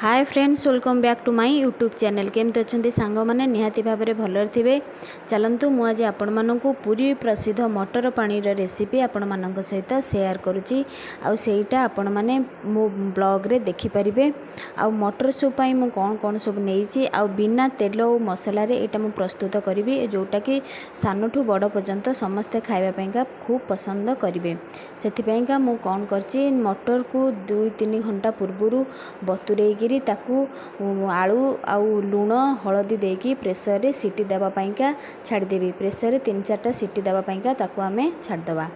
Hi friends, welcome back to my YouTube channel. केमती अच्छा सांग मैंने निहाती भाव में भलर थे। चलतु मुझे आपण मानक पुरी प्रसिद्ध मटर पानी रेसिपी आपण मान सहित सेयार करुच्ची। आईटा आपण मैंने मो ब्लॉग रे देखिपारे। आ मटर सूप मु कौन कौन सब नहीं बिना तेल और मसला यहाँ प्रस्तुत करी, जोटा कि सान ठू बड़ पर्यंत समस्ते खावाईका खूब पसंद करेंगे। से मु कौन कर मटर को 2-3 घंटा पूर्व बतुरे ताकू आलू आउ लुण हलदी देकी प्रेसर रे सीटी देवापाइका छाड़देवी। प्रेसर रे 3-4टा सीटी देवापाइका ताकू आमे छाड़दवा।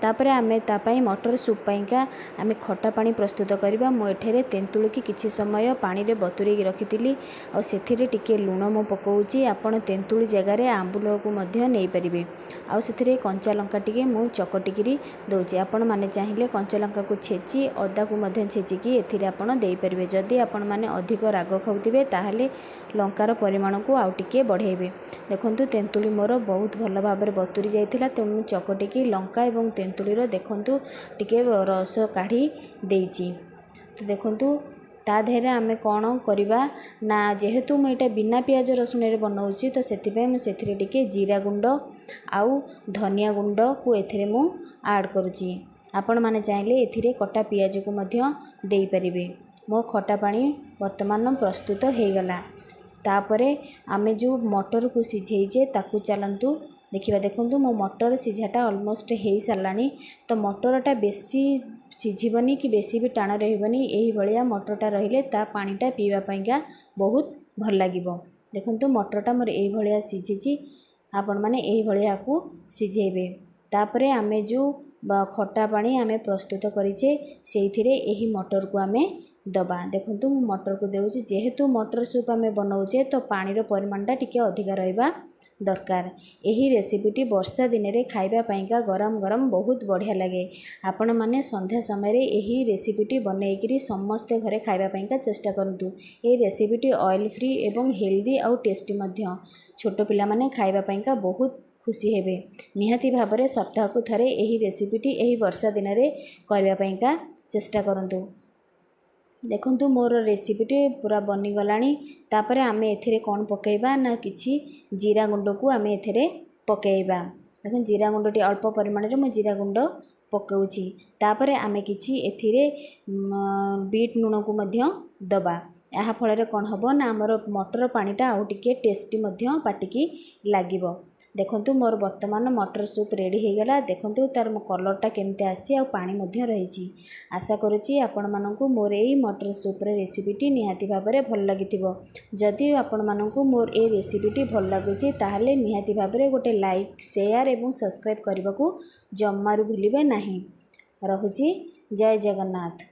तापरे आमे तापाई मटर सूप पाइका आमे खटा पानी प्रस्तुत करवा। मु एठेरे तेंतुल की किछि समय पानी रे बतुरे रखिथिली। आ सेथिरे टिके लुण मु पकाउची। आपण तेंतुल जगह रे आंबुल को मध्य नै परिबे। आ सेथिरे कंचा लंका टिके मु चकटिकिरी दउची। आपण माने चाहिए कंचा लंका को छेची अदा को मध्य छेचिकी एथिरे आपण देई परिबे। जदि आपण माने अधिक राग खाउथिबे ताहाले लंकार परिमाण को आउ टिके बढ़ेबे। देखंतु तेंतुली मोर बहुत भल भाव में बतुरी जाइथिला। तो मु चकटिकी लंका एवं तेंतुलीर देखंतु टिके रस काढ़ी देइची। तो देखंतु ता देहरे आमे कौन करवा ना, जेहेतु मुझे बिना पियाज रसुण रे बनाऊँगी तो सेथिपे मु सेथिरे टिके जीरा गुंड आउ धनिया गुंड को एथिरे मु ऐड करुची। आपण माने चाहिले एथिरे कटा पियाज को मध्य देई परिबे। मो खटा पानी वर्तमान प्रस्तुत हो गला। तापरे आमे जो मटर को सिझेइजे ताकू चलंतु देखिबा। देखंतु मो मटर सिझाटा ऑलमोस्ट हो सारानी। तो मटरटा बेसी सिझिबनी कि बेसी भी टाण रहिबनी। एही भलिया मटरटा रहिले ता पानीटा पीवा पाइका बहुत भल लागिबो। देखंतु मटरटा मोर एही भलिया सिझिची। आपण माने एही भलिया को सिझेबे। तापरे आमे जो खटा पानी आमे प्रस्तुत करिचे सेइथिरे एही मटर को आमे दबा। देखंतु मटर को देउची। जेहेतु मटर सूप आमे बनाउचे तो पानी परिमाणटा टिके अधिका रहिबा दरकार। यही रेसिपीटी वर्षा दिन में खाइबा पाइका गरम गरम बहुत बढ़िया लगे। आपण माने संध्या समय रे यही रेसिपीटी बनईकरी समस्ते घरे खाइबा पाइका चेष्टा करंतु। ये रेसिपीटी ऑयल फ्री एवं हेल्दी आउ टेस्टी मध्य। छोट पिला माने खाइबा पाइका बहुत खुशी हेबे। निहाती भाव में सप्ताह को थरे यही रेसिपीटी यही वर्षा दिन में करबा पाइका चेष्टा करंतु। देखंतु मोर रेसिपीटी पूरा बनी गलानी। तापरे आमे एथिरे कौन पकेइबा ना, किछि जीरा गुंड को आमे एथिरे पकेइबा। देखो जीरा गुंडटी अल्प परिमाण रे मु जीरा गुंड पकाउची। तापरे आमे किछि एथिरे बीट लुण को मध्य दबा। या फल कौन हम ना आमर मटर पानीटा आउ टिके टेस्टी मध्य पाटिकी लागिबो। देखंतु मोर वर्तमान मटर सूप रेडी हो गला। देखंतु तार कलरटा केमते आसी आ पानी मध्य रहिची। आशा करुच्ची आपण मानकु मोर एई मटर सूप रे रेसिपीटी निहाती भाव में भल लागिथिबो। जदि आपण मानकु मोर ए रेसिपीटी भल लागुची ताहाले निहाती भाव में गोटे लाइक शेयर एवं सब्सक्राइब करने को जम्मारू भूलिबे नहीं। रहुची। जय जगन्नाथ।